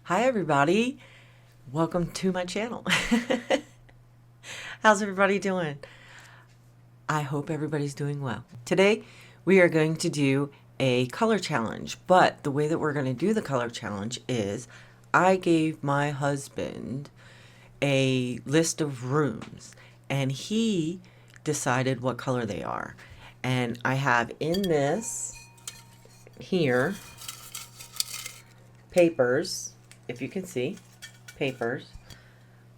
Hi everybody, welcome to my channel. How's everybody doing? I hope everybody's doing well. Today we are going to do a color challenge, but the way that we're going to do the color challenge is I gave my husband a list of rooms and he decided what color they are. And I have in this here papers, if you can see, papers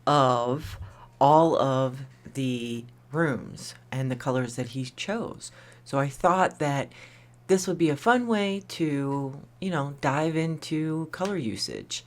of all of the rooms and the colors that he chose. So I thought that this would be a fun way to, dive into color usage.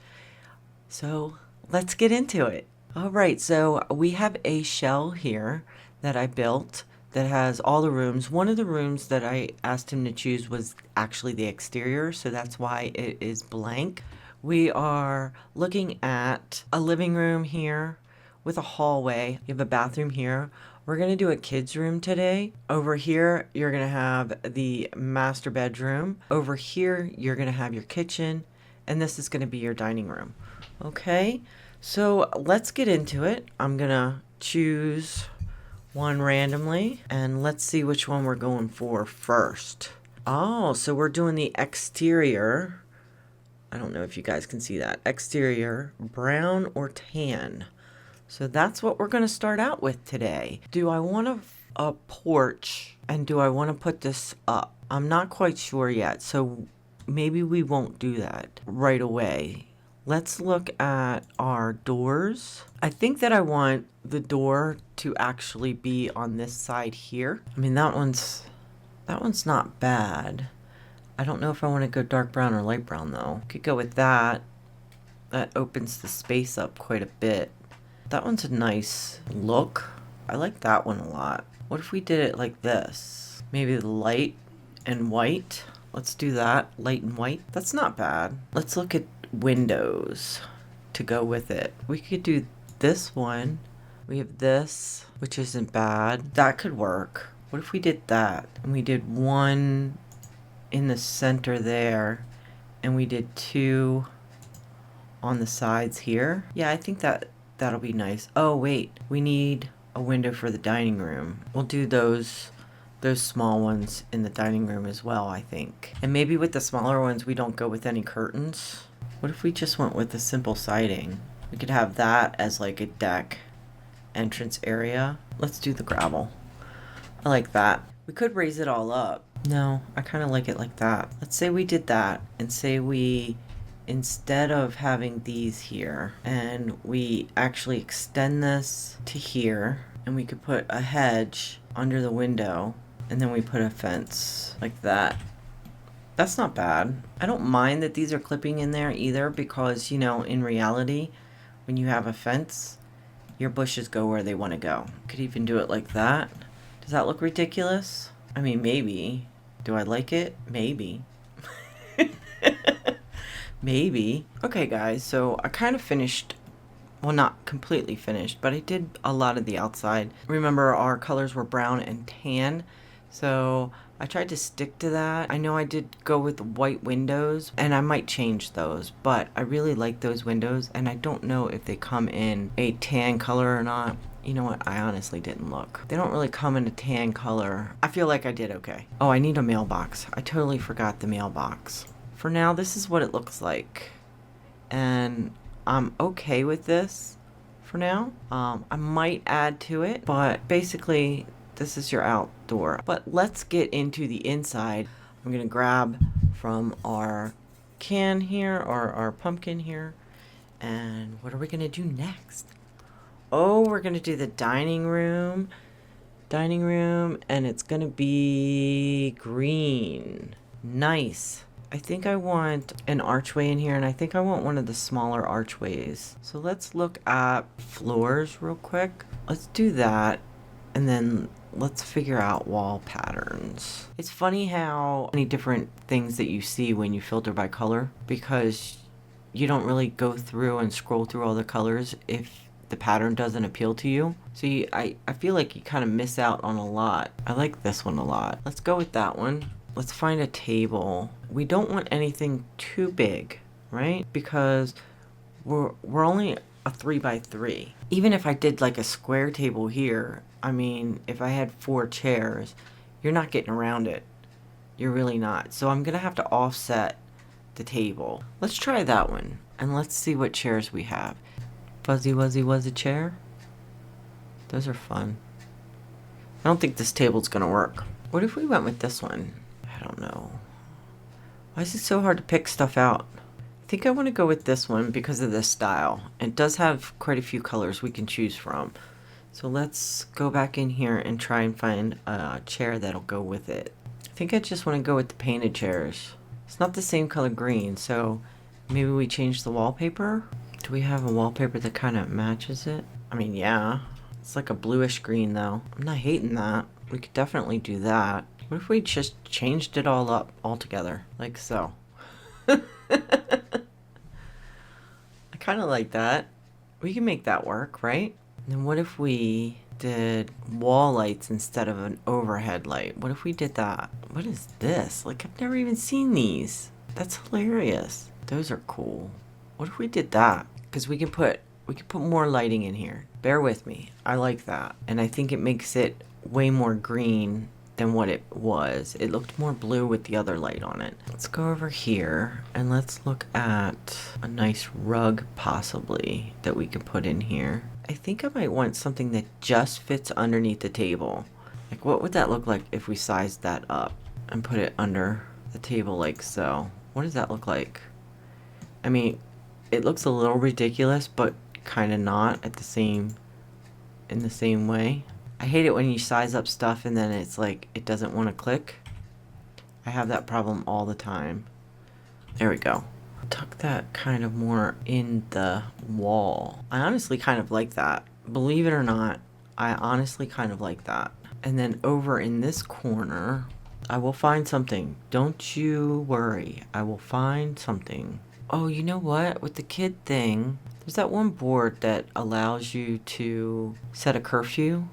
So let's get into it. All right, so we have a shell here that I built that has all the rooms. One of the rooms that I asked him to choose was actually the exterior, so that's why it is blank. We are looking at a living room here with a hallway. You have a bathroom here. We're going to do a kids room today. Over here, you're going to have the master bedroom. Over here, you're going to have your kitchen. And this is going to be your dining room. Okay, so let's get into it. I'm going to choose one randomly and let's see which one we're going for first. Oh, so we're doing the exterior. I don't know if you guys can see that. Exterior, brown or tan. So that's what we're going to start out with today. Do I want a porch and do I want to put this up? I'm not quite sure yet. So maybe we won't do that right away. Let's look at our doors. I think that I want the door to actually be on this side here. I mean, that one's not bad. I don't know if I want to go dark brown or light brown though. Could go with that. That opens the space up quite a bit. That one's a nice look. I like that one a lot. What if we did it like this? Maybe light and white. Let's do that. Light and white. That's not bad. Let's look at windows to go with it. We could do this one. We have this, which isn't bad. That could work. What if we did that? And we did one in the center there, and we did two on the sides here. Yeah, I think that'll be nice. Oh wait, we need a window for the dining room. We'll do those small ones in the dining room as well, I think. And maybe with the smaller ones we don't go with any curtains. What if we just went with the simple siding? We could have that as like a deck entrance area. Let's do the gravel. I like that. We could raise it all up. No, I kind of like it like that. Let's say we did that and say we, instead of having these here, and we actually extend this to here, and we could put a hedge under the window, and then we put a fence like that. That's not bad. I don't mind that these are clipping in there either because, in reality, when you have a fence, your bushes go where they want to go. Could even do it like that. Does that look ridiculous? I mean, maybe. Do I like it? Maybe. Maybe. Okay, guys, so I kind of finished, well, not completely finished, but I did a lot of the outside. Remember, our colors were brown and tan, so I tried to stick to that. I know I did go with white windows, and I might change those, but I really like those windows, and I don't know if they come in a tan color or not. You know what? I honestly didn't look. They don't really come in a tan color. I feel like I did okay. Oh, I need a mailbox. I totally forgot the mailbox. For now, this is what it looks like. And I'm okay with this for now. I might add to it, but basically this is your outdoor. But let's get into the inside. I'm gonna grab from our can here, or our pumpkin here. And what are we gonna do next? Oh, we're going to do the dining room, and it's going to be green. Nice. I think I want an archway in here, and I think I want one of the smaller archways. So let's look at floors real quick. Let's do that, and then let's figure out wall patterns. It's funny how many different things that you see when you filter by color, because you don't really go through and scroll through all the colors if the pattern doesn't appeal to you. So I feel like you kind of miss out on a lot. I like this one a lot. Let's go with that one. Let's find a table. We don't want anything too big, right? Because we're only a 3 by 3. Even if I did like a square table here, I mean, if I had 4 chairs, you're not getting around it. You're really not. So I'm gonna have to offset the table. Let's try that one, and let's see what chairs we have. Fuzzy Wuzzy was a chair. Those are fun. I don't think this table's gonna work. What if we went with this one? I don't know. Why is it so hard to pick stuff out? I think I want to go with this one because of this style. It does have quite a few colors we can choose from. So let's go back in here and try and find a chair that'll go with it. I think I just want to go with the painted chairs. It's not the same color green, so maybe we change the wallpaper? Do we have a wallpaper that kind of matches it? I mean, yeah. It's like a bluish green though. I'm not hating that. We could definitely do that. What if we just changed it all up altogether? Like so. I kind of like that. We can make that work, right? And then what if we did wall lights instead of an overhead light? What if we did that? What is this? Like, I've never even seen these. That's hilarious. Those are cool. What if we did that? Because we can put more lighting in here. Bear with me. I like that. And I think it makes it way more green than what it was. It looked more blue with the other light on it. Let's go over here and let's look at a nice rug possibly that we could put in here. I think I might want something that just fits underneath the table. Like, what would that look like if we sized that up and put it under the table like so? What does that look like? I mean, it looks a little ridiculous, but kind of not in the same way. I hate it when you size up stuff and then it's like it doesn't want to click. I have that problem all the time. There we go. Tuck that kind of more in the wall. I honestly kind of like that. Believe it or not, I honestly kind of like that. And then over in this corner, I will find something. Don't you worry. I will find something. Oh, you know what? With the kid thing, there's that one board that allows you to set a curfew,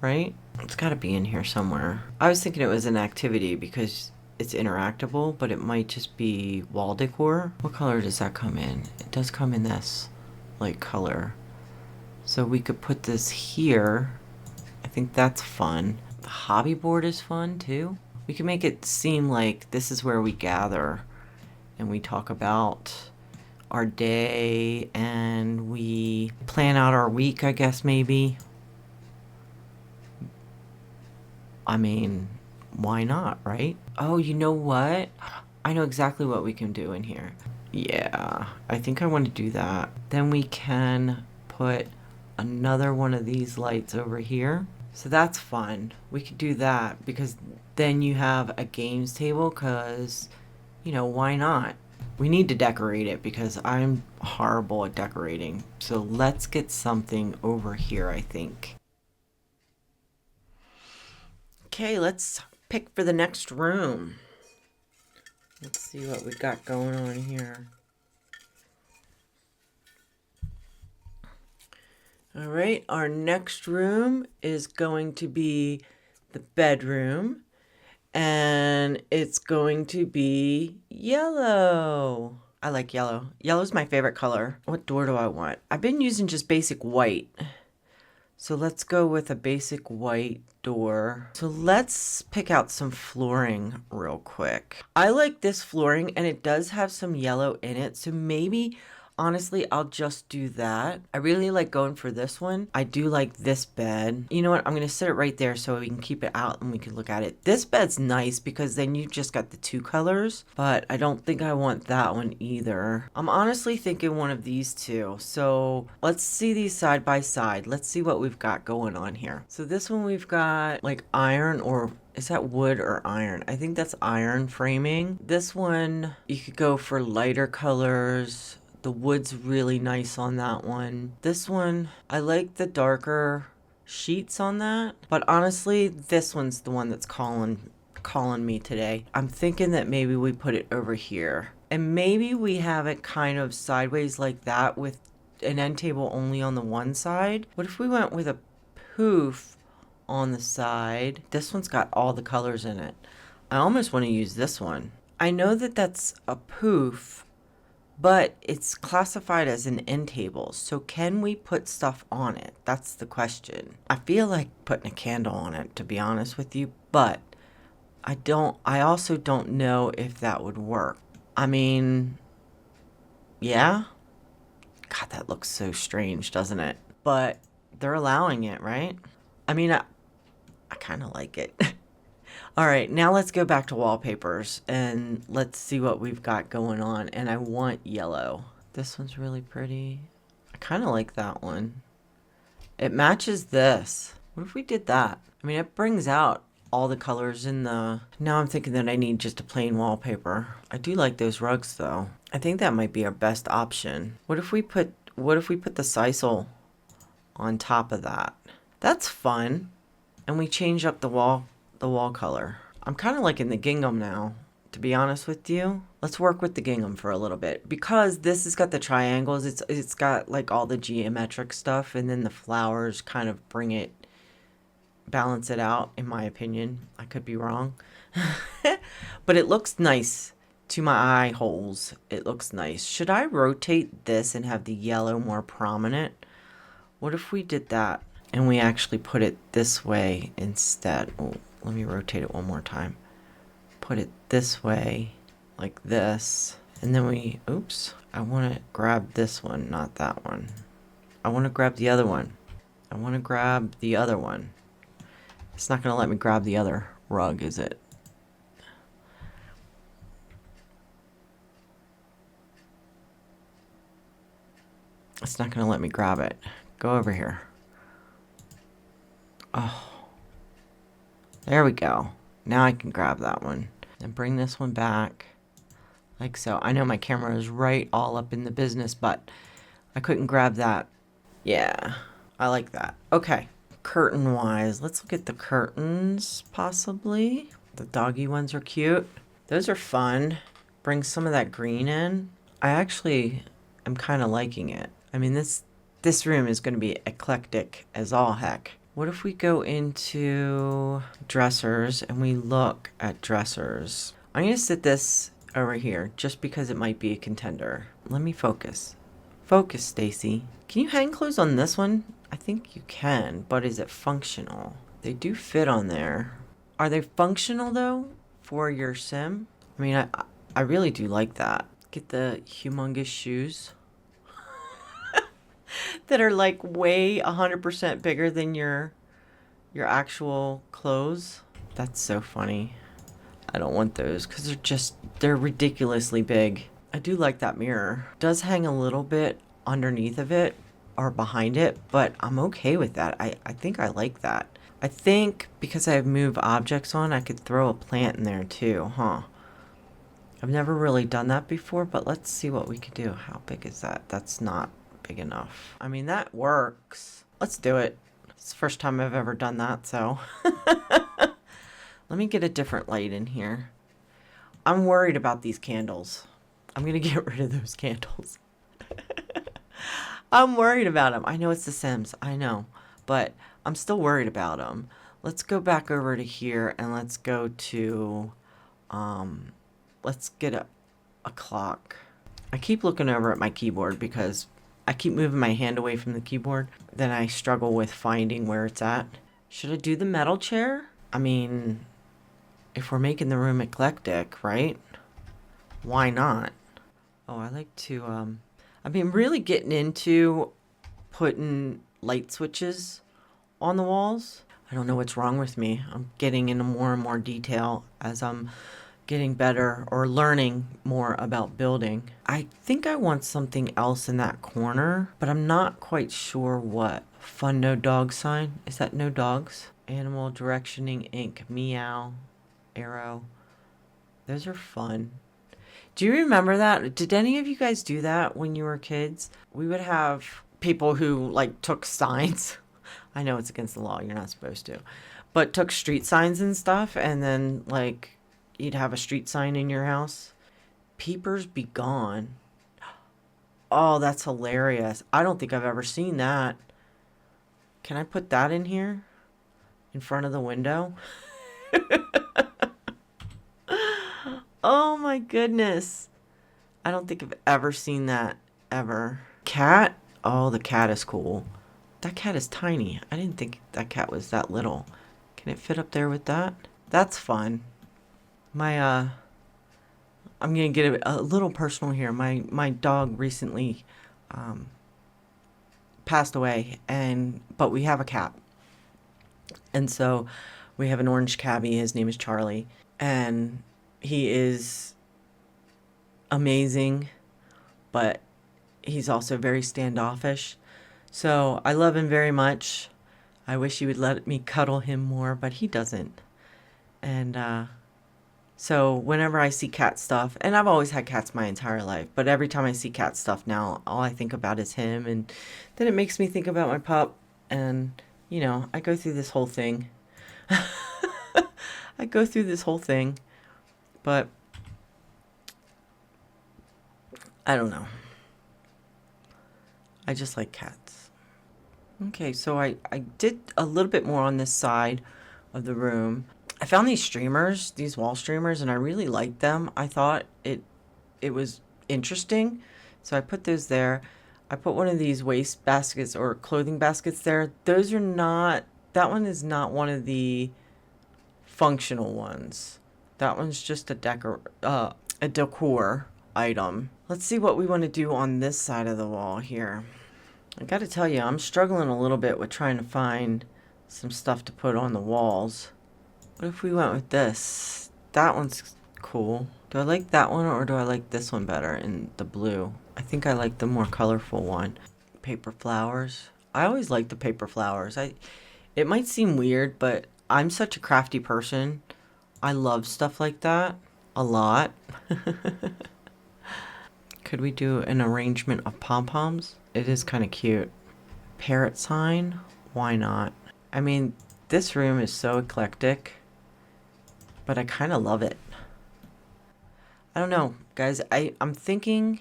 right? It's got to be in here somewhere. I was thinking it was an activity because it's interactable, but it might just be wall decor. What color does that come in? It does come in this, like, color. So we could put this here. I think that's fun. The hobby board is fun, too. We can make it seem like this is where we gather and we talk about our day and we plan out our week, I guess, maybe. I mean, why not, right? Oh, you know what? I know exactly what we can do in here. Yeah, I think I want to do that. Then we can put another one of these lights over here. So that's fun. We could do that because then you have a games table because, you know, why not? We need to decorate it because I'm horrible at decorating. So let's get something over here, I think. Okay, let's pick for the next room. Let's see what we got going on here. All right, our next room is going to be the bedroom. And it's going to be yellow. I like yellow. Yellow's my favorite color. What door do I want? I've been using just basic white. So let's go with a basic white door. So let's pick out some flooring real quick. I like this flooring and it does have some yellow in it. So maybe, honestly, I'll just do that. I really like going for this one. I do like this bed. You know what? I'm going to set it right there so we can keep it out and we can look at it. This bed's nice because then you've just got the 2 colors, but I don't think I want that one either. I'm honestly thinking one of these 2. So let's see these side by side. Let's see what we've got going on here. So this one we've got like iron, or is that wood or iron? I think that's iron framing. This one, you could go for lighter colors. The wood's really nice on that one. This one, I like the darker sheets on that. But honestly, this one's the one that's calling me today. I'm thinking that maybe we put it over here. And maybe we have it kind of sideways like that with an end table only on the one side. What if we went with a poof on the side? This one's got all the colors in it. I almost want to use this one. I know that that's a poof, but it's classified as an end table. So can we put stuff on it? That's the question. I feel like putting a candle on it, to be honest with you, but I also don't know if that would work. I mean, yeah. God, that looks so strange, doesn't it? But they're allowing it, right? I mean, I kind of like it. All right, now let's go back to wallpapers and let's see what we've got going on. And I want yellow. This one's really pretty. I kind of like that one. It matches this. What if we did that? I mean, it brings out all the colors in the... Now I'm thinking that I need just a plain wallpaper. I do like those rugs though. I think that might be our best option. What if we put the sisal on top of that? That's fun. And we change up the wall color. I'm kind of liking the gingham now, to be honest with you. Let's work with the gingham for a little bit because this has got the triangles. It's got like all the geometric stuff, and then the flowers kind of balance it out, in my opinion. I could be wrong. But it looks nice to my eye holes. It looks nice. Should I rotate this and have the yellow more prominent? What if we did that and we actually put it this way instead? Oh, let me rotate it one more time. Put it this way, like this. And then oops, I want to grab this one, not that one. I want to grab the other one. I want to grab the other one. It's not going to let me grab the other rug, is it? It's not going to let me grab it. Go over here. Oh. There we go. Now I can grab that one. And bring this one back. Like so. I know my camera is right all up in the business, but I couldn't grab that. Yeah. I like that. Okay. Curtain-wise, let's look at the curtains, possibly. The doggy ones are cute. Those are fun. Bring some of that green in. I actually am kind of liking it. I mean, this room is going to be eclectic as all heck. What if we go into dressers and we look at dressers? I'm going to sit this over here just because it might be a contender. Let me focus. Focus, Stacy. Can you hang clothes on this one? I think you can, but is it functional? They do fit on there. Are they functional though for your sim? I mean, I really do like that. Get the humongous shoes that are like way 100% bigger than your actual clothes. That's so funny. I don't want those because they're ridiculously big. I do like that mirror. It does hang a little bit underneath of it or behind it, but I'm okay with that. I think I like that. I think because I have move objects on, I could throw a plant in there too, huh? I've never really done that before, but let's see what we could do. How big is that? That's not big enough. I mean, that works. Let's do it. It's the first time I've ever done that, so. Let me get a different light in here. I'm worried about these candles. I'm going to get rid of those candles. I'm worried about them. I know it's The Sims. I know. But I'm still worried about them. Let's go back over to here and let's go to... let's get a clock. I keep looking over at my keyboard because I keep moving my hand away from the keyboard. Then I struggle with finding where it's at. Should I do the metal chair? I mean, if we're making the room eclectic, right? Why not? Oh, I like to, I've been really getting into putting light switches on the walls. I don't know what's wrong with me. I'm getting into more and more detail as I'm getting better or learning more about building. I think I want something else in that corner, but I'm not quite sure what. Fun no dog sign. Is that no dogs? Animal directioning ink. Meow. Arrow. Those are fun. Do you remember that? Did any of you guys do that when you were kids? We would have people who like took signs. I know it's against the law. You're not supposed to. But took street signs and stuff, and then like you'd have a street sign in your house. Peepers be gone. Oh, that's hilarious. I don't think I've ever seen that. Can I put that in here? In front of the window? Oh my goodness. I don't think I've ever seen that ever. Cat? Oh, the cat is cool. That cat is tiny. I didn't think that cat was that little. Can it fit up there with that? That's fun. My, I'm gonna get a little personal here. My dog recently, passed away, but we have a cat. And so we have an orange cabby. His name is Charlie. And he is amazing, but he's also very standoffish. So I love him very much. I wish he would let me cuddle him more, but he doesn't. And so whenever I see cat stuff, and I've always had cats my entire life, but every time I see cat stuff now, all I think about is him. And then it makes me think about my pup. And, I go through this whole thing. I go through this whole thing. But I don't know. I just like cats. Okay, so I did a little bit more on this side of the room. I found these streamers, these wall streamers, and I really liked them. I thought it was interesting. So I put those there. I put one of these waste baskets or clothing baskets there. Those are not, that one is not one of the functional ones. That one's just a decor item. Let's see what we want to do on this side of the wall here. I gotta tell you, I'm struggling a little bit with trying to find some stuff to put on the walls. What if we went with this? That one's cool. Do I like that one or do I like this one better in the blue? I think I like the more colorful one. Paper flowers. I always like the paper flowers. It might seem weird, but I'm such a crafty person. I love stuff like that a lot. Could we do an arrangement of pom-poms? It is kind of cute. Parrot sign? Why not? I mean, this room is so eclectic, but I kind of love it. I don't know, guys. I'm thinking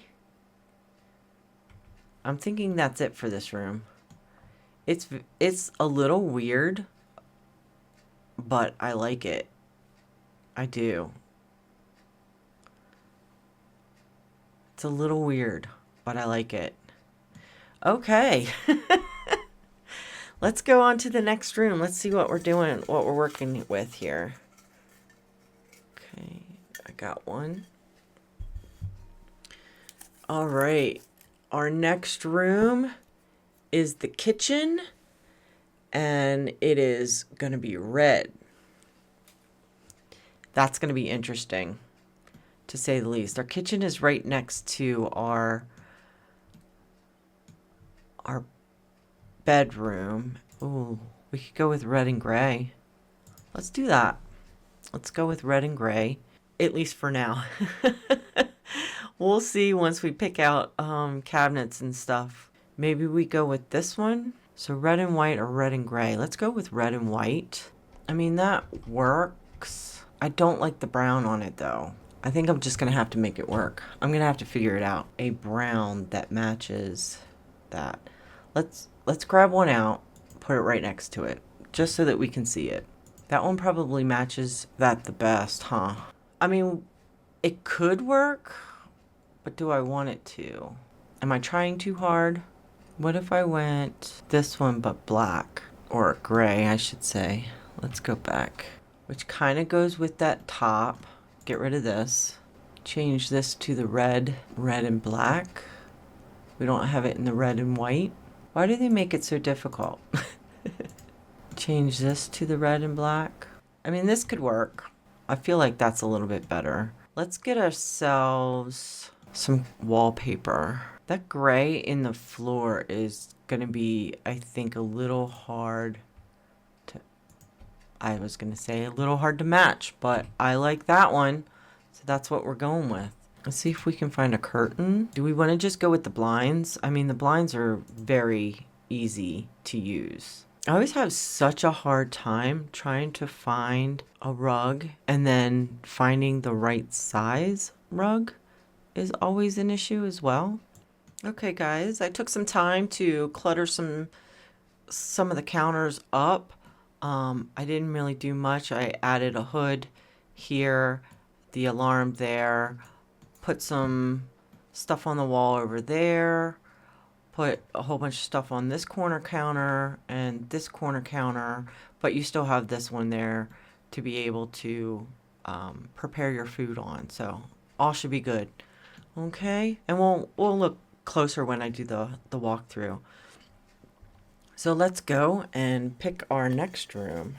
that's it for this room. It's a little weird, but I like it. I do. It's a little weird, but I like it. Okay. Let's go on to the next room. Let's see what we're doing, what we're working with here. Okay, I got one. All right. Our next room is the kitchen, and it is going to be red. That's going to be interesting, to say the least. Our kitchen is right next to our bedroom. Ooh, we could go with red and gray. Let's do that. Let's go with red and gray, at least for now. We'll see once we pick out cabinets and stuff. Maybe we go with this one. So red and white or red and gray. Let's go with red and white. I mean, that works. I don't like the brown on it though. I think I'm just gonna have to make it work. I'm gonna have to figure it out. A brown that matches that. Let's grab one out, put it right next to it, just so that we can see it. That one probably matches that the best, huh? I mean, it could work, but do I want it to? Am I trying too hard? What if I went this one but black? Or gray, I should say. Let's go back. Which kind of goes with that top. Get rid of this. Change this to the red and black. We don't have it in the red and white. Why do they make it so difficult? Change this to the red and black. I mean, this could work. I feel like that's a little bit better. Let's get ourselves some wallpaper. That gray in the floor is gonna be, I think, a little hard to, I was gonna say a little hard to match, but I like that one. So that's what we're going with. Let's see if we can find a curtain. Do we want to just go with the blinds? I mean, the blinds are very easy to use. I always have such a hard time trying to find a rug, and then finding the right size rug is always an issue as well. Okay, guys, I took some time to clutter some of the counters up. I didn't really do much. I added a hood here, the alarm there, put some stuff on the wall over there, put a whole bunch of stuff on this corner counter and this corner counter, but you still have this one there to be able to prepare your food on. So all should be good. Okay, and we'll look closer when I do the walkthrough. So let's go and pick our next room.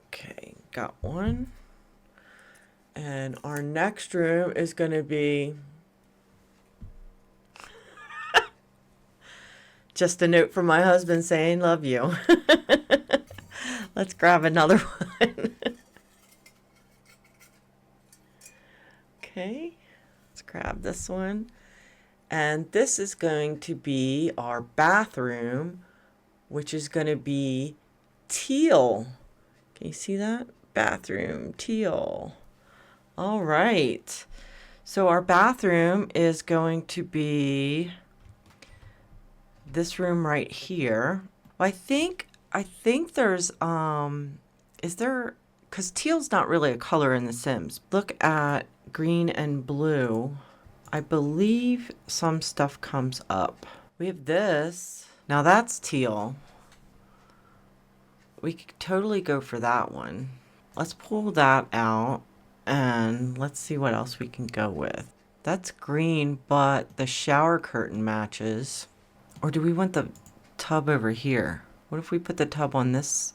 Okay, got one. And our next room is going to be just a note from my husband saying, love you. Let's grab another one. Okay, let's grab this one. And this is going to be our bathroom, which is going to be teal. Can you see that? Bathroom, teal. All right. So our bathroom is going to be this room right here. Well, I think there's is there, because teal's not really a color in The Sims. Look at green and blue. I believe some stuff comes up. We have this. Now that's teal. We could totally go for that one. Let's pull that out and let's see what else we can go with. That's green, but the shower curtain matches. Or do we want the tub over here? What if we put the tub on this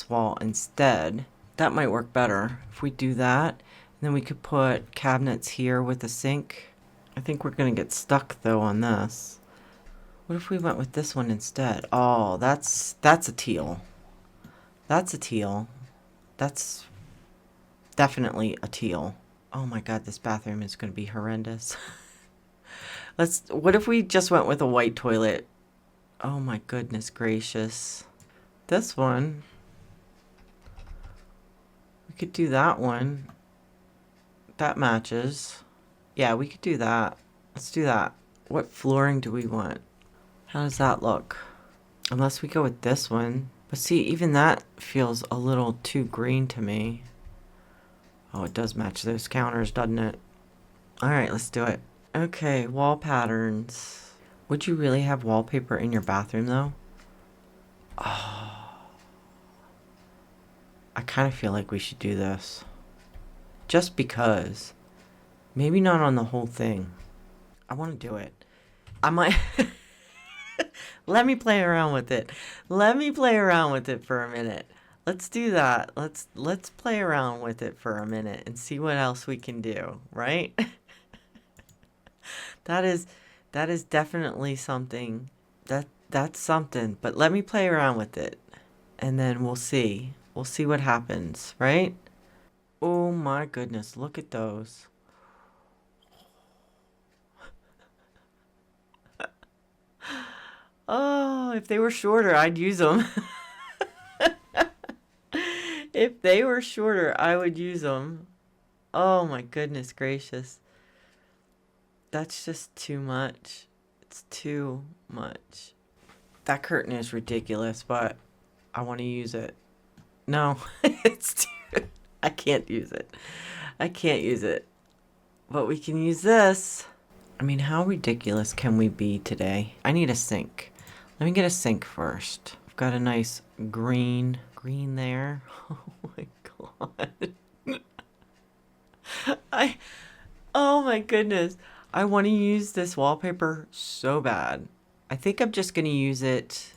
wall instead? That might work better if we do that. And then we could put cabinets here with a sink. I think we're gonna get stuck though on this. What if we went with this one instead? Oh, that's a teal. That's a teal. That's definitely a teal. Oh my god, this bathroom is gonna be horrendous. What if we just went with a white toilet? Oh my goodness gracious. This one. We could do that one. That matches. Yeah, we could do that. Let's do that. What flooring do we want? How does that look? Unless we go with this one. But see, even that feels a little too green to me. Oh, it does match those counters, doesn't it? Alright, let's do it. Okay, wall patterns. Would you really have wallpaper in your bathroom, though? Oh. I kind of feel like we should do this. Just because. Maybe not on the whole thing. I want to do it. I might... Let me play around with it. Let me play around with it for a minute. Let's do that. Let's play around with it for a minute and see what else we can do, right? That is definitely something. That's something. But let me play around with it. And then we'll see. We'll see what happens, right? Oh my goodness, look at those. Oh, if they were shorter, I'd use them. If they were shorter, I would use them. Oh my goodness gracious. That's just too much. It's too much. That curtain is ridiculous, but I want to use it. No, I can't use it. I can't use it. But we can use this. I mean, how ridiculous can we be today? I need a sink. Let me get a sink first. I've got a nice green there. Oh my god. Oh my goodness. I want to use this wallpaper so bad. I think I'm just going to use it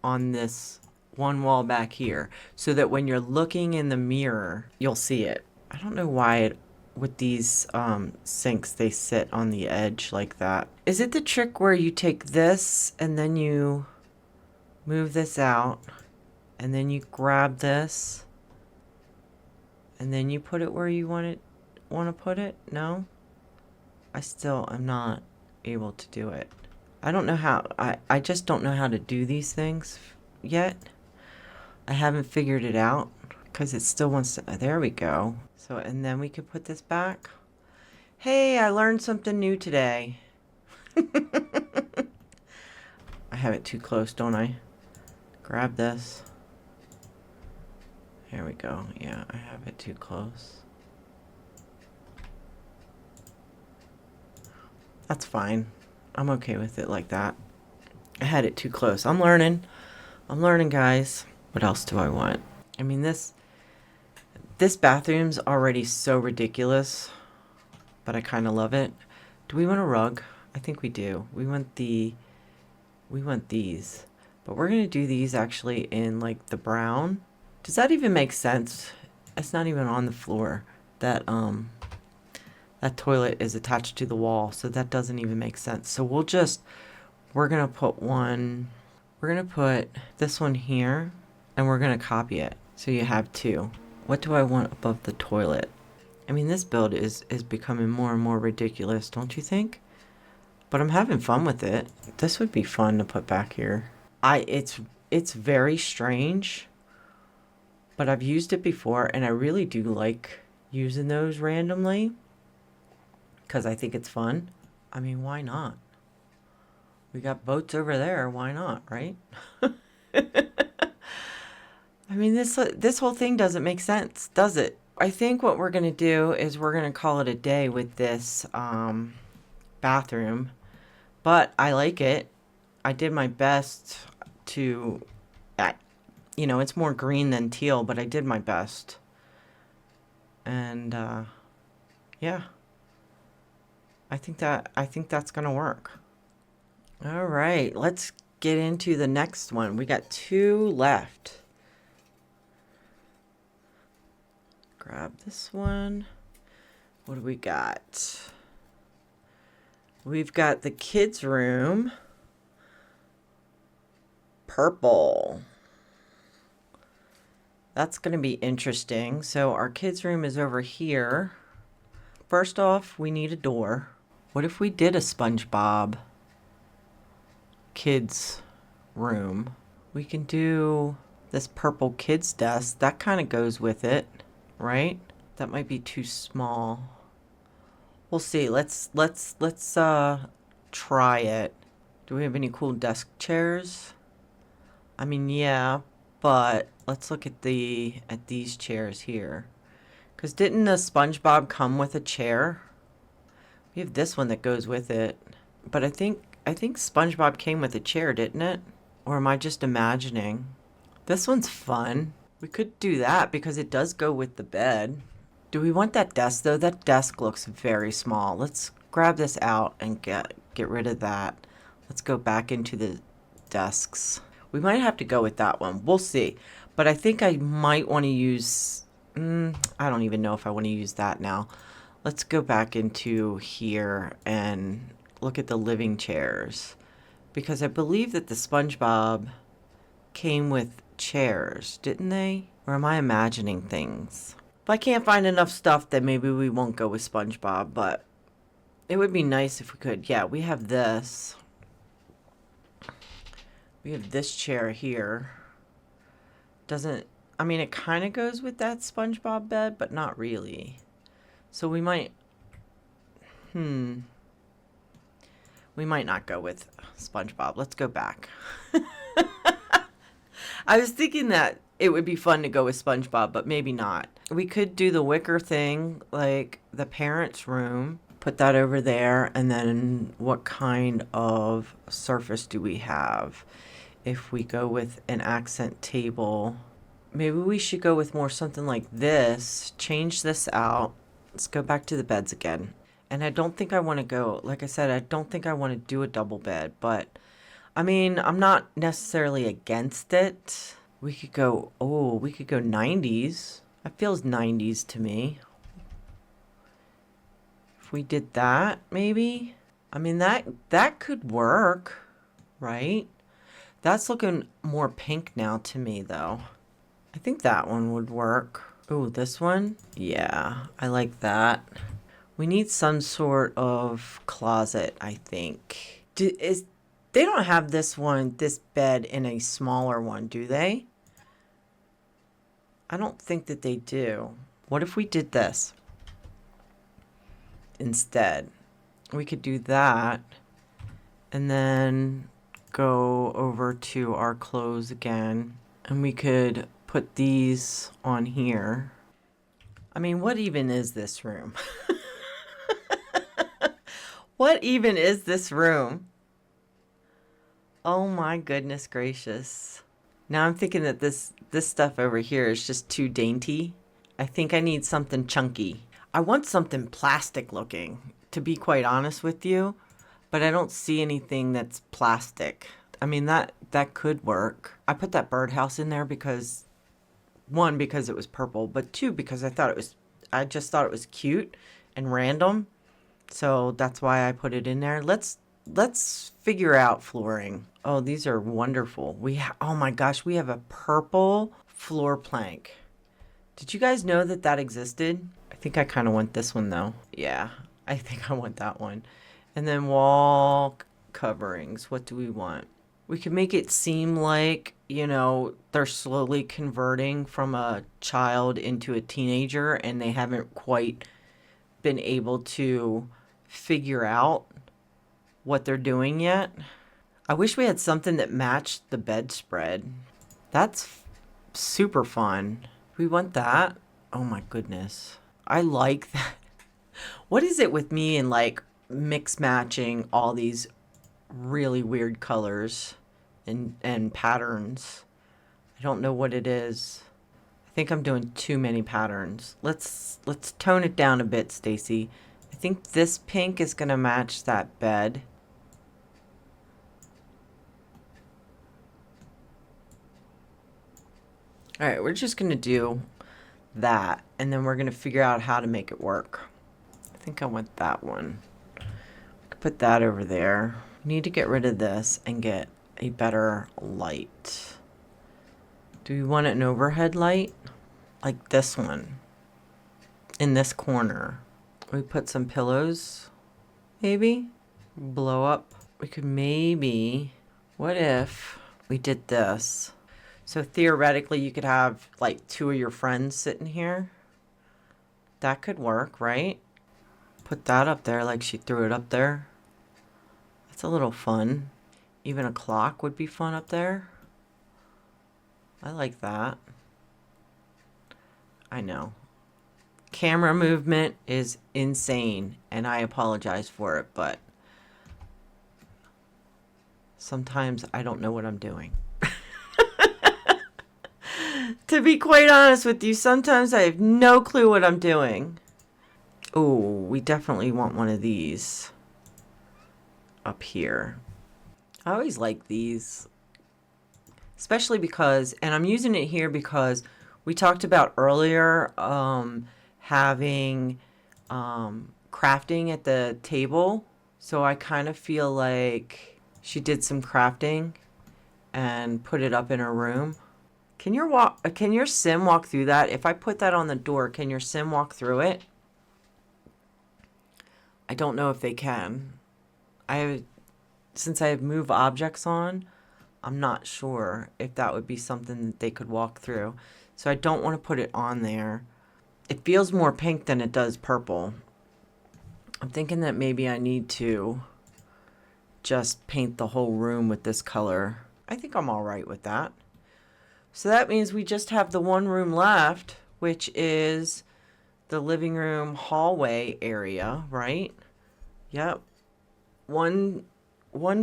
on this one wall back here so that when you're looking in the mirror, you'll see it. I don't know why with these sinks they sit on the edge like that. Is it the trick where you take this and then you move this out and then you grab this and then you put it where you want to put it? No? I still am not able to do it. I don't know how. I just don't know how to do these things yet. I haven't figured it out because it still wants to. There we go. So, and then we could put this back. Hey, I learned something new today. I have it too close, don't I? Grab this. There we go. Yeah, I have it too close. That's fine. I'm okay with it like that. I had it too close. I'm learning. I'm learning, guys. What else do I want? I mean, this bathroom's already so ridiculous, but I kind of love it. Do we want a rug? I think we do. We want these, but we're gonna do these actually in like the brown. Does that even make sense? It's not even on the floor. That toilet is attached to the wall, so that doesn't even make sense. So we're gonna put this one here, and we're gonna copy it. So you have two. What do I want above the toilet? I mean, this build is becoming more and more ridiculous, don't you think? But I'm having fun with it. This would be fun to put back here. It's very strange, but I've used it before, and I really do like using those randomly because I think it's fun. I mean, why not? We got boats over there. Why not, right? I mean, this whole thing doesn't make sense, does it? I think what we're going to do is we're going to call it a day with this bathroom. But I like it. I did my best to, it's more green than teal, but I did my best. And, yeah. I think that's going to work. All right, let's get into the next one. We got 2 left. Grab this one. What do we got? We've got the kids' room. Purple. That's going to be interesting. So our kids' room is over here. First off, we need a door. What if we did a SpongeBob kids' room? We can do this purple kids' desk. That kind of goes with it, right? That might be too small. We'll see. Let's try it. Do we have any cool desk chairs? I mean, yeah, but let's look at these chairs here. Cause didn't the SpongeBob come with a chair? We have this one that goes with it. But I think SpongeBob came with a chair, didn't it? Or am I just imagining? This one's fun. We could do that because it does go with the bed. Do we want that desk though? That desk looks very small. Let's grab this out and get rid of that. Let's go back into the desks. We might have to go with that one. We'll see. But I think I might want to use... I don't even know if I want to use that now. Let's go back into here and look at the living chairs. Because I believe that the SpongeBob came with chairs, didn't they? Or am I imagining things? If I can't find enough stuff, then maybe we won't go with SpongeBob, but it would be nice if we could. Yeah, we have this. We have this chair here. I mean, it kind of goes with that SpongeBob bed, but not really. So we might, we might not go with SpongeBob. Let's go back. I was thinking that it would be fun to go with SpongeBob, but maybe not. We could do the wicker thing, like the parents' room, put that over there, and then what kind of surface do we have? If we go with an accent table, maybe we should go with more something like this. Change this out. Let's go back to the beds again. And I don't think I want to go, like I said, I don't think I want to do a double bed, but I mean, I'm not necessarily against it. We could go 90s. That feels 90s to me. If we did that, maybe. I mean, that could work, right? That's looking more pink now to me, though. I think that one would work. Oh, this one? Yeah, I like that. We need some sort of closet, I think. They don't have this bed in a smaller one, do they? I don't think that they do. What if we did this instead? We could do that and then go over to our clothes again, and we could put these on here. I mean, what even is this room? What even is this room? Oh my goodness gracious. Now I'm thinking that this stuff over here is just too dainty. I think I need something chunky. I want something plastic looking, to be quite honest with you, but I don't see anything that's plastic. I mean, that could work. I put that birdhouse in there because, one, because it was purple, but two, because I just thought it was cute and random. So that's why I put it in there. Let's figure out flooring. Oh, these are wonderful. Oh my gosh, we have a purple floor plank. Did you guys know that that existed? I think I kind of want this one though. Yeah, I think I want that one. And then wall coverings. What do we want? We can make it seem like, you know, they're slowly converting from a child into a teenager and they haven't quite been able to figure out what they're doing yet. I wish we had something that matched the bedspread. That's super fun. We want that. Oh my goodness. I like that. What is it with me and like mix matching all these really weird colors and patterns? I don't know what it is. I think I'm doing too many patterns. Let's tone it down a bit, Stacy. I think this pink is gonna match that bed. All right, we're just gonna do that, and then we're gonna figure out how to make it work. I think I want that one. Put that over there. We need to get rid of this and get a better light. Do we want an overhead light? Like this one. In this corner. We put some pillows, maybe? Blow up. We could maybe... What if we did this? So theoretically, you could have like two of your friends sitting here. That could work, right? Put that up there like she threw it up there. That's a little fun. Even a clock would be fun up there. I like that. I know. Camera movement is insane, and I apologize for it, but sometimes I don't know what I'm doing. To be quite honest with you, sometimes I have no clue what I'm doing. Oh, we definitely want one of these up here. I always like these, especially because, and I'm using it here because we talked about earlier having crafting at the table. So I kind of feel like she did some crafting and put it up in her room. Can your sim walk through that? If I put that on the door, can your sim walk through it? I don't know if they can. Since I have move objects on, I'm not sure if that would be something that they could walk through. So I don't want to put it on there. It feels more pink than it does purple. I'm thinking that maybe I need to just paint the whole room with this color. I think I'm all right with that. So that means we just have the one room left, which is the living room hallway area, right? Yep. One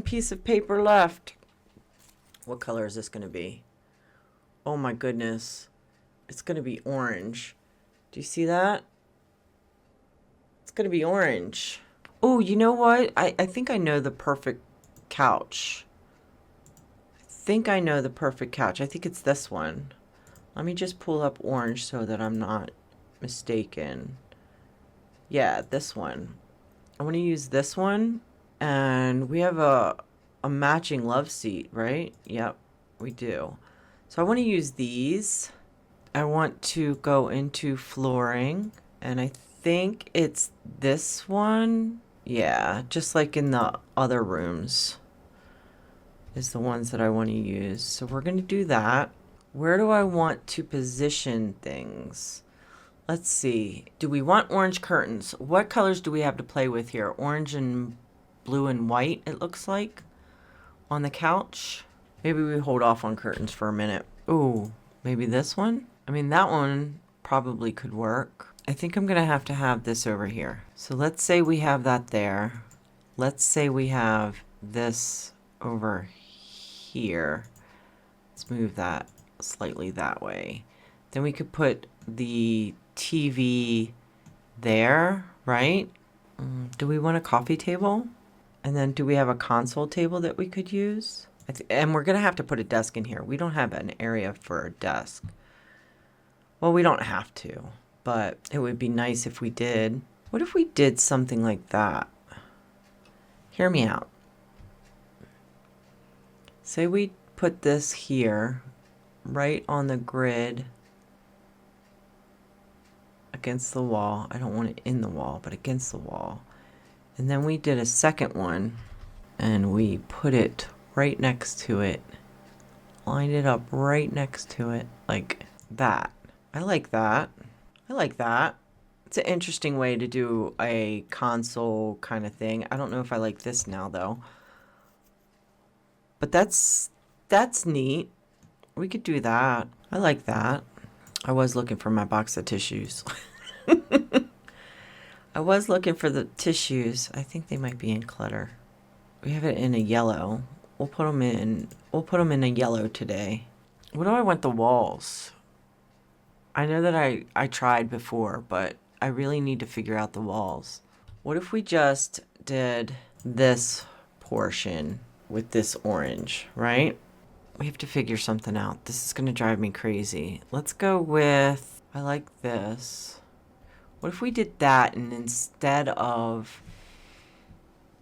piece of paper left. What color is this going to be? Oh my goodness. It's going to be orange. Do you see that? It's going to be orange. Oh, you know what? I think I know the perfect couch. I think it's this one. Let me just pull up orange so that I'm not mistaken. Yeah, this one. I want to use this one. And we have a matching love seat, right? Yep, we do. So I want to use these. I want to go into flooring. And I think it's this one. Yeah, just like in the other rooms is the ones that I want to use. So we're going to do that. Where do I want to position things? Let's see. Do we want orange curtains? What colors do we have to play with here? Orange and blue and white, it looks like, on the couch. Maybe we hold off on curtains for a minute. Ooh, maybe this one? I mean, that one probably could work. I think I'm going to have this over here. So let's say we have that there. let's say we have this over here. Let's move that slightly that way. Then we could put the TV there, right? Do we want a coffee table? And then do we have a console table that we could use? And we're going to have to put a desk in here. We don't have an area for a desk. Well, we don't have to, but it would be nice if we did. What if we did something like that? Hear me out. Say we put this here, right on the grid against the wall. I don't want it in the wall, but against the wall. And then we did a second one and we put it right next to it. Lined it up right next to it like that. I like that. I like that. It's an interesting way to do a console kind of thing. I don't know if I like this now though. But that's neat. We could do that. I like that. I was looking for my box of tissues. I was looking for the tissues. I think they might be in clutter. We have it in a yellow. We'll put them in a yellow today. What do I want the walls? I know that I tried before, but I really need to figure out the walls. What if we just did this portion with this orange, right? We have to figure something out. This is going to drive me crazy. Let's go with, I like this. What if we did that and instead of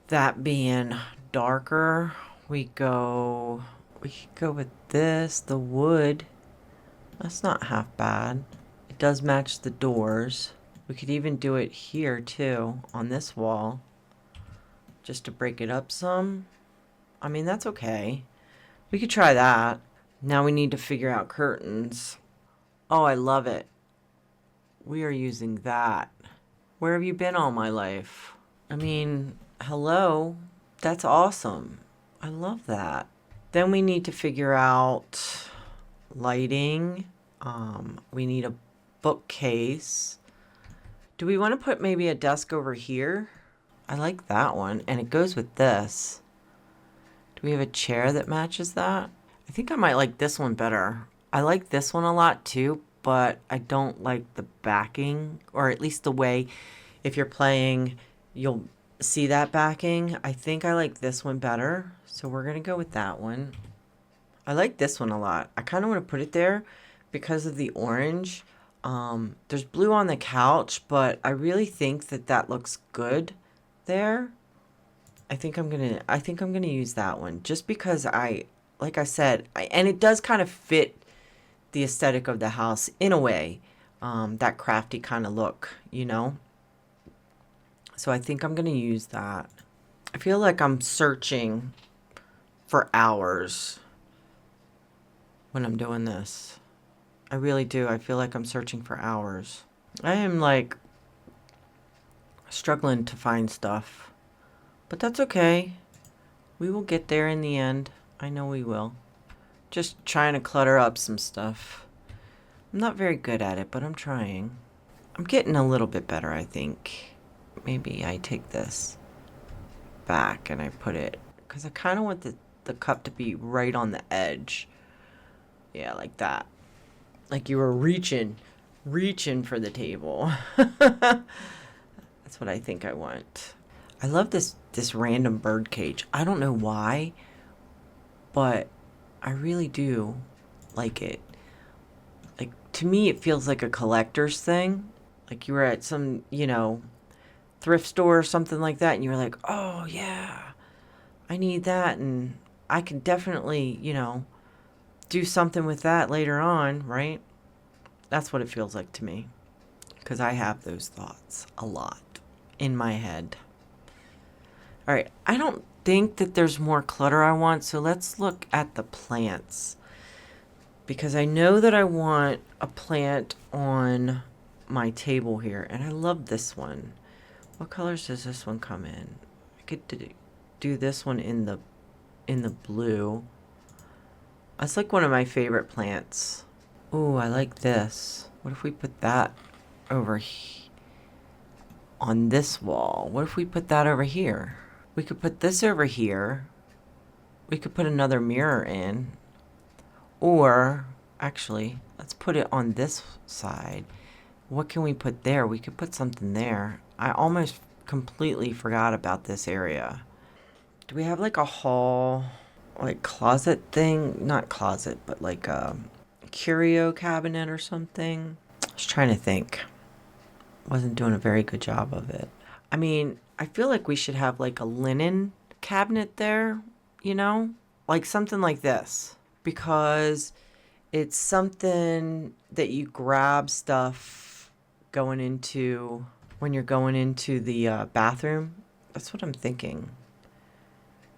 that being darker, we could go with this, the wood. That's not half bad. It does match the doors. We could even do it here too, on this wall, just to break it up some. I mean, that's okay. We could try that. Now we need to figure out curtains. Oh, I love it. We are using that. Where have you been all my life? I mean, hello. That's awesome. I love that. Then we need to figure out lighting. We need a bookcase. Do we want to put maybe a desk over here? I like that one. And it goes with this. Do we have a chair that matches that? I think I might like this one better. I like this one a lot too, but I don't like the backing, or at least the way, if you're playing, you'll see that backing. I think I like this one better, so we're going to go with that one. I like this one a lot. I kind of want to put it there because of the orange. There's blue on the couch, but I really think that looks good there. I think I'm gonna use that one just because like I said, and it does kind of fit the aesthetic of the house in a way, that crafty kind of look, you know. So I think I'm gonna use that. I feel like I'm searching for hours when I'm doing this. I really do. I feel like I'm searching for hours. I am like struggling to find stuff. But that's okay. We will get there in the end. I know we will. Just trying to clutter up some stuff. I'm not very good at it, but I'm trying. I'm getting a little bit better, I think. Maybe I take this back and I put it, because I kind of want the cup to be right on the edge. Yeah, like that. Like you were reaching for the table. That's what I think I want. I love this random bird cage. I don't know why, but I really do like it. Like, to me, it feels like a collector's thing. Like you were at some, thrift store or something like that, and you were like, oh, yeah, I need that, and I can definitely, do something with that later on, right? That's what it feels like to me, because I have those thoughts a lot in my head. All right, I don't think that there's more clutter I want, so let's look at the plants, because I know that I want a plant on my table here, and I love this one. What colors does this one come in? I could do this one in the blue. That's like one of my favorite plants. Ooh, I like this. What if we put that over on this wall? What if we put that over here? We could put this over here. We could put another mirror in. Or, actually, let's put it on this side. What can we put there? We could put something there. I almost completely forgot about this area. Do we have like a hall, like closet thing? Not closet, but like a curio cabinet or something? I was trying to think. Wasn't doing a very good job of it. I mean, I feel like we should have like a linen cabinet there, you know? Like something like this. Because it's something that you grab stuff going into when you're going into the bathroom. That's what I'm thinking.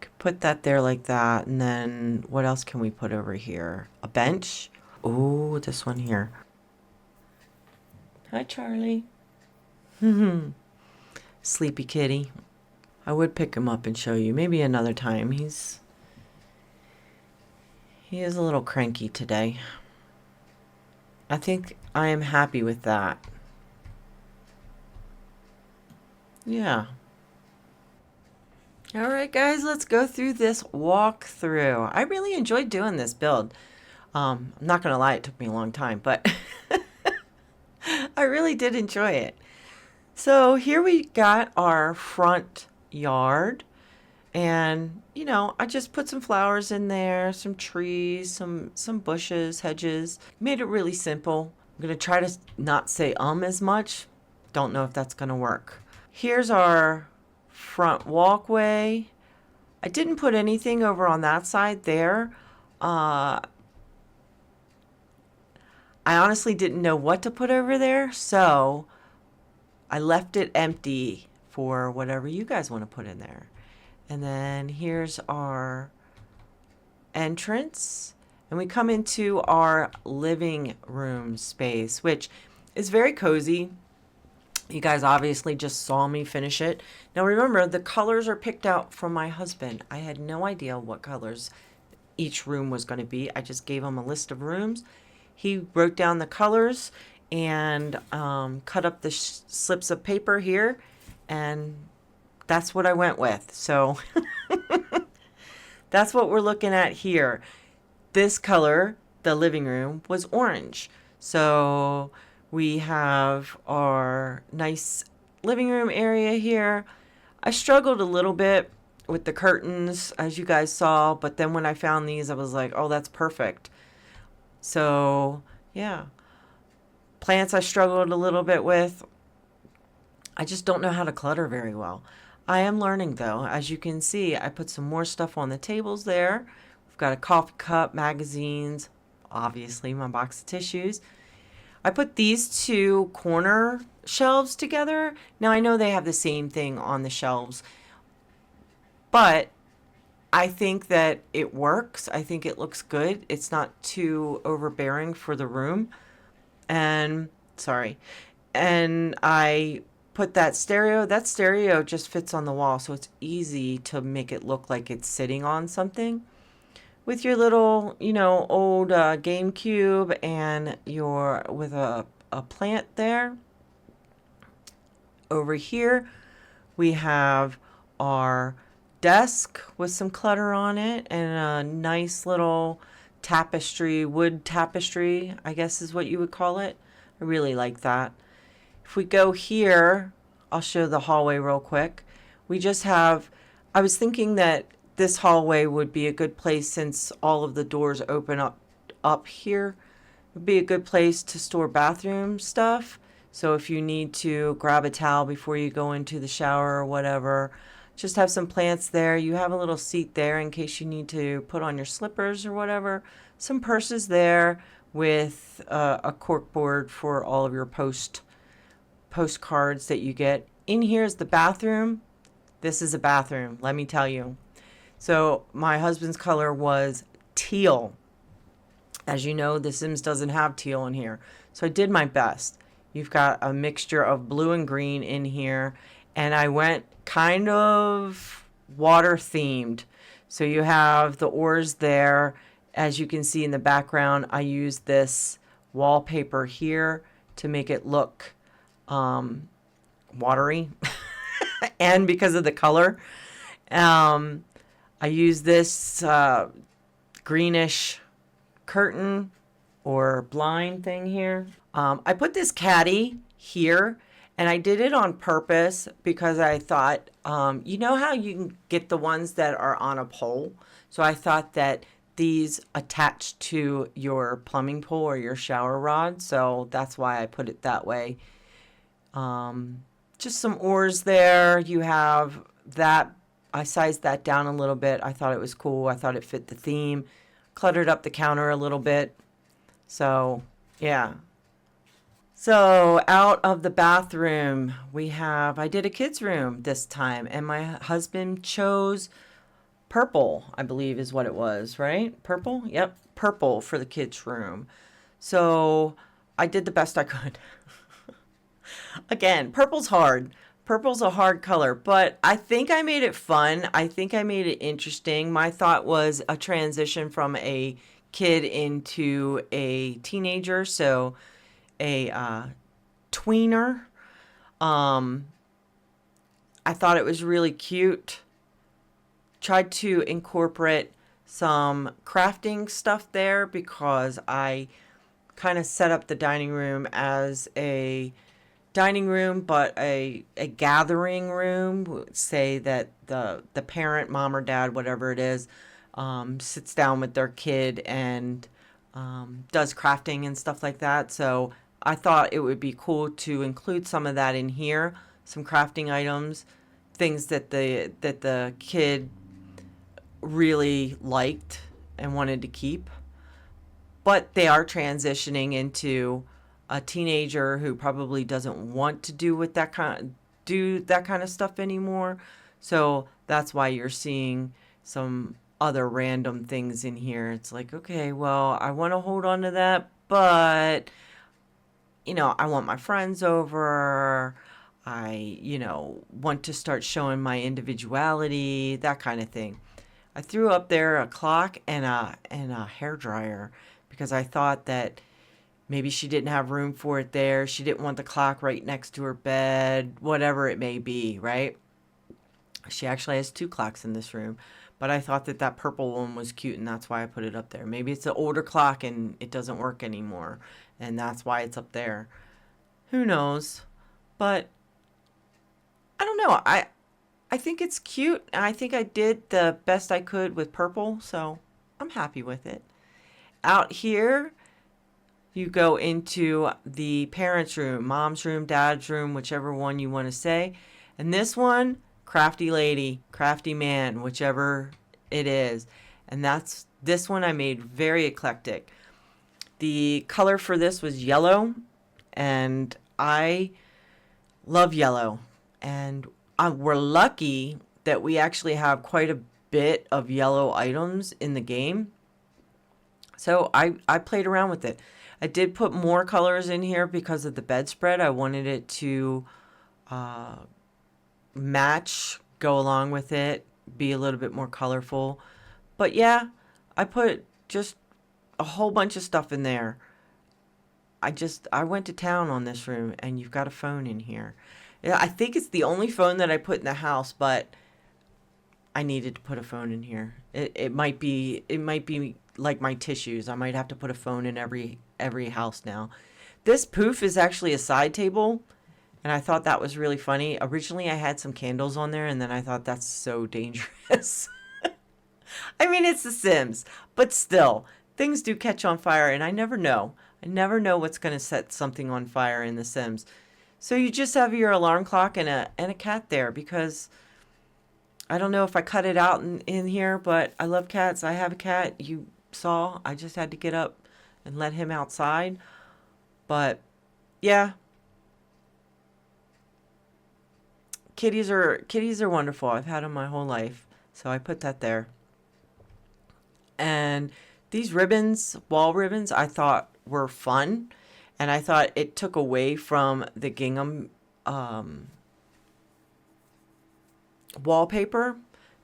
Could put that there like that. And then what else can we put over here? A bench. Oh, this one here. Hi, Charlie. Sleepy kitty. I would pick him up and show you. Maybe another time. He is a little cranky today. I think I am happy with that. Yeah. All right, guys, let's go through this walkthrough. I really enjoyed doing this build. I'm not going to lie, it took me a long time, but I really did enjoy it. So here we got our front yard. And, you know, I just put some flowers in there, some trees, some bushes, hedges. Made it really simple. I'm going to try to not say as much. Don't know if that's going to work. Here's our front walkway. I didn't put anything over on that side there. I honestly didn't know what to put over there, so I left it empty for whatever you guys want to put in there. And then here's our entrance. And we come into our living room space, which is very cozy. You guys obviously just saw me finish it. Now remember, the colors are picked out from my husband. I had no idea what colors each room was going to be. I just gave him a list of rooms. He wrote down the colors and cut up the slips of paper here, and that's what I went with. So that's what we're looking at here. This color, the living room, was orange. So we have our nice living room area here. I struggled a little bit with the curtains, as you guys saw, but then when I found these, I was like, oh, that's perfect. So yeah, plants I struggled a little bit with. I just don't know how to clutter very well. I am learning though. As you can see, I put some more stuff on the tables there. We've got a coffee cup, magazines, obviously my box of tissues. I put these two corner shelves together. Now I know they have the same thing on the shelves, but I think that it works. I think it looks good. It's not too overbearing for the room. And I put that stereo just fits on the wall, so it's easy to make it look like it's sitting on something. With your little, old GameCube and with a plant there. Over here, we have our desk with some clutter on it and a nice little tapestry, wood tapestry, I guess is what you would call it. I really like that. If we go here, I'll show the hallway real quick. I was thinking that this hallway would be a good place, since all of the doors open up here. It would be a good place to store bathroom stuff. So if you need to grab a towel before you go into the shower or whatever, just have some plants there. You have a little seat there in case you need to put on your slippers or whatever. Some purses there with a cork board for all of your postcards that you get. In here is the bathroom. This is a bathroom, let me tell you. So my husband's color was teal. As you know, The Sims doesn't have teal in here. So I did my best. You've got a mixture of blue and green in here. And I went kind of water themed. So you have the oars there. As you can see in the background, I used this wallpaper here to make it look watery. And because of the color. Um, I use this greenish curtain or blind thing here. I put this caddy here, and I did it on purpose because I thought, you know how you can get the ones that are on a pole? So I thought that these attach to your plumbing pole or your shower rod. So that's why I put it that way. Just some oars there. You have that. I sized that down a little bit. I thought it was cool. I thought it fit the theme. Cluttered up the counter a little bit. So, yeah. So, out of the bathroom, I did a kid's room this time, and my husband chose purple, I believe is what it was, right? Purple? Yep, purple for the kids' room. So, I did the best I could. Again, purple's hard. Purple's a hard color, but I think I made it fun. I think I made it interesting. My thought was a transition from a kid into a teenager, so a tweener. Um, I thought it was really cute. Tried to incorporate some crafting stuff there because I kind of set up the dining room as a dining room, but a gathering room. Say that the parent, mom or dad, whatever it is, sits down with their kid and does crafting and stuff like that. So I thought it would be cool to include some of that in here, some crafting items, things that the kid really liked and wanted to keep. But they are transitioning into a teenager who probably doesn't want to do that kind of stuff anymore. So that's why you're seeing some other random things in here. It's like, okay, well, I want to hold on to that, but I want my friends over. I, want to start showing my individuality, that kind of thing. I threw up there a clock and a hair dryer because I thought that maybe she didn't have room for it there. She didn't want the clock right next to her bed, whatever it may be, right? She actually has two clocks in this room, but I thought that purple one was cute, and that's why I put it up there. Maybe it's an older clock and it doesn't work anymore, and that's why it's up there. Who knows? But I don't know. I think it's cute, and I think I did the best I could with purple, so I'm happy with it. Out here, you go into the parents' room, mom's room, dad's room, whichever one you want to say. And this one, crafty lady, crafty man, whichever it is. And this one I made very eclectic. The color for this was yellow, and I love yellow. And we're lucky that we actually have quite a bit of yellow items in the game. So I played around with it. I did put more colors in here because of the bedspread. I wanted it to match, go along with it, be a little bit more colorful. But yeah, I put just a whole bunch of stuff in there. I went to town on this room, and you've got a phone in here. Yeah, I think it's the only phone that I put in the house, but I needed to put a phone in here. It might be like my tissues. I might have to put a phone in every house now. This poof is actually a side table, and I thought that was really funny. Originally, I had some candles on there, and then I thought that's so dangerous. I mean, it's The Sims, but still, things do catch on fire, and I never know. I never know what's going to set something on fire in The Sims. So you just have your alarm clock and a cat there, because I don't know if I cut it out in here, but I love cats. I have a cat. You saw. I just had to get up and let him outside. But yeah, kitties are wonderful. I've had them my whole life, so I put that there. And these ribbons, wall ribbons, I thought were fun, and I thought it took away from the gingham wallpaper.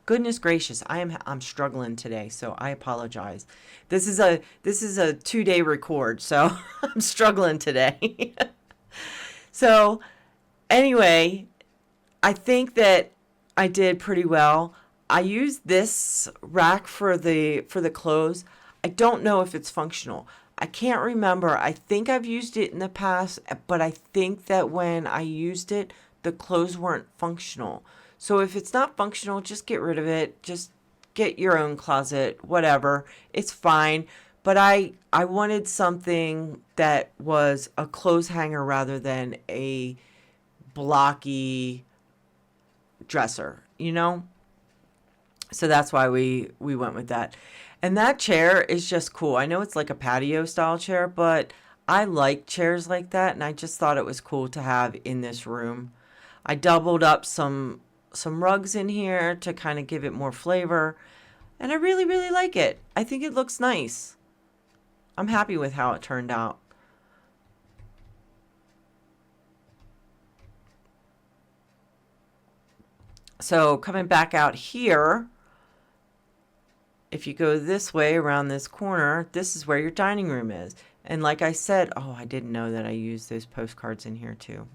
Goodness gracious, I'm struggling today, so I apologize. This is a 2-day record, so I'm struggling today. So anyway, I think that I did pretty well. I use this rack for the clothes. I don't know if it's functional. I can't remember. I think I've used it in the past, but I think that when I used it, the clothes weren't functional. So if it's not functional, just get rid of it. Just get your own closet, whatever. It's fine. But I wanted something that was a clothes hanger rather than a blocky dresser, you know? So that's why we went with that. And that chair is just cool. I know it's like a patio style chair, but I like chairs like that, and I just thought it was cool to have in this room. I doubled up some rugs in here to kind of give it more flavor, and I really really like it. I think it looks nice. I'm happy with how it turned out. So coming back out here, if you go this way around this corner, this is where your dining room is. And like I said, oh, I didn't know that I used those postcards in here too.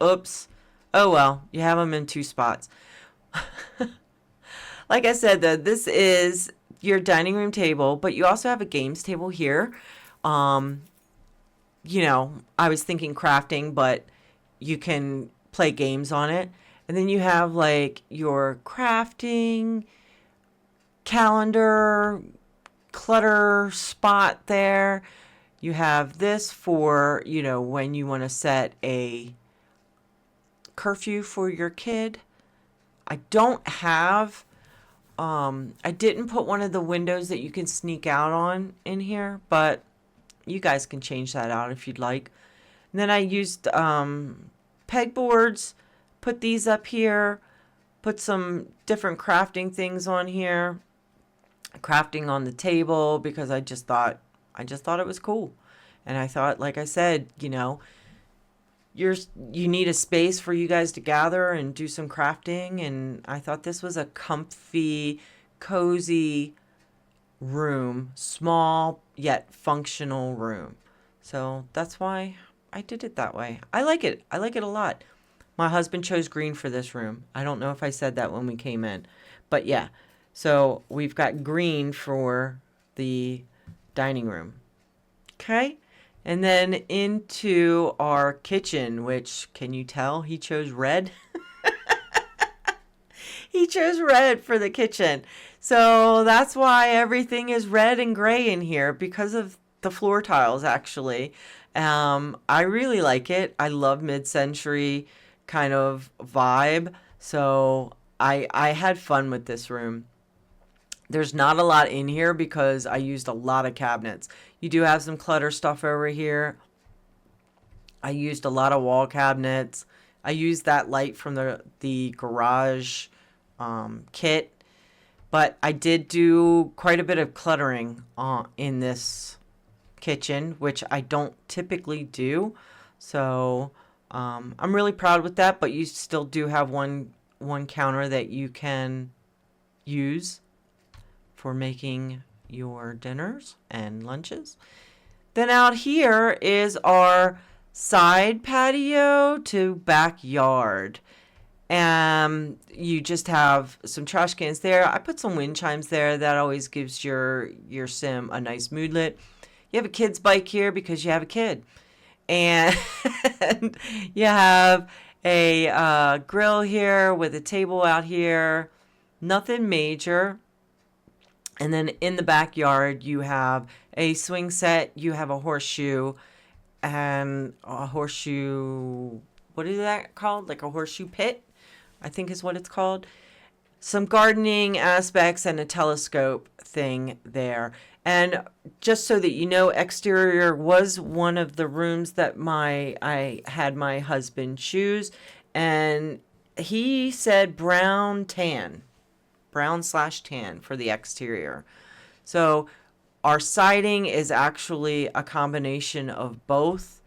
Oops. Oh well, you have them in two spots. Like I said, though, this is your dining room table, but you also have a games table here. Um, I was thinking crafting, but you can play games on it. And then you have like your crafting calendar, clutter spot there. You have this for, when you want to set a curfew for your kid. I don't have, I didn't put one of the windows that you can sneak out on in here, but you guys can change that out if you'd like. And then I used pegboards, put these up here, put some different crafting things on here, crafting on the table, because I just thought it was cool. And I thought, like I said, you need a space for you guys to gather and do some crafting, and I thought this was a comfy, cozy room, small yet functional room. So that's why I did it that way. I like it. I like it a lot. My husband chose green for this room. I don't know if I said that when we came in, but yeah. So we've got green for the dining room. Okay. And then into our kitchen, which, can you tell he chose red? He chose red for the kitchen. So that's why everything is red and gray in here, because of the floor tiles, actually. I really like it. I love mid-century kind of vibe. So I had fun with this room. There's not a lot in here because I used a lot of cabinets. You do have some clutter stuff over here. I used a lot of wall cabinets. I used that light from the garage kit. But I did do quite a bit of cluttering in this kitchen, which I don't typically do. So I'm really proud with that. But you still do have one counter that you can use for making your dinners and lunches. Then out here is our side patio to backyard. And you just have some trash cans there. I put some wind chimes there. That always gives your sim a nice moodlet. You have a kid's bike here because you have a kid. And you have a grill here with a table out here. Nothing major. And then in the backyard, you have a swing set, you have a horseshoe, and a horseshoe, what is that called? Like a horseshoe pit, I think is what it's called. Some gardening aspects and a telescope thing there. And just so that you know, exterior was one of the rooms that I had my husband choose. And he said brown/tan for the exterior. So our siding is actually a combination of both.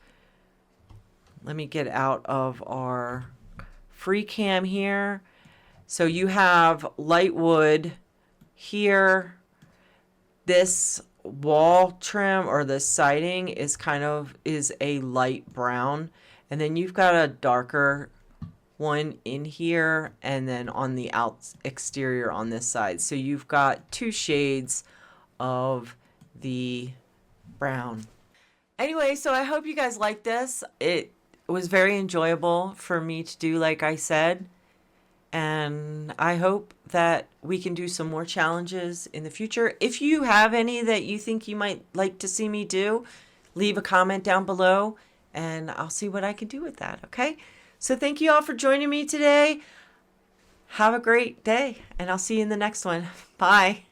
Let me get out of our free cam here. So you have light wood here. This wall trim or the siding is a light brown, and then you've got a darker one in here, and then on the exterior on this side. So you've got two shades of the brown. Anyway, so I hope you guys like this. It was very enjoyable for me to do, like I said. And I hope that we can do some more challenges in the future. If you have any that you think you might like to see me do, leave a comment down below and I'll see what I can do with that, okay? So thank you all for joining me today. Have a great day and I'll see you in the next one. Bye.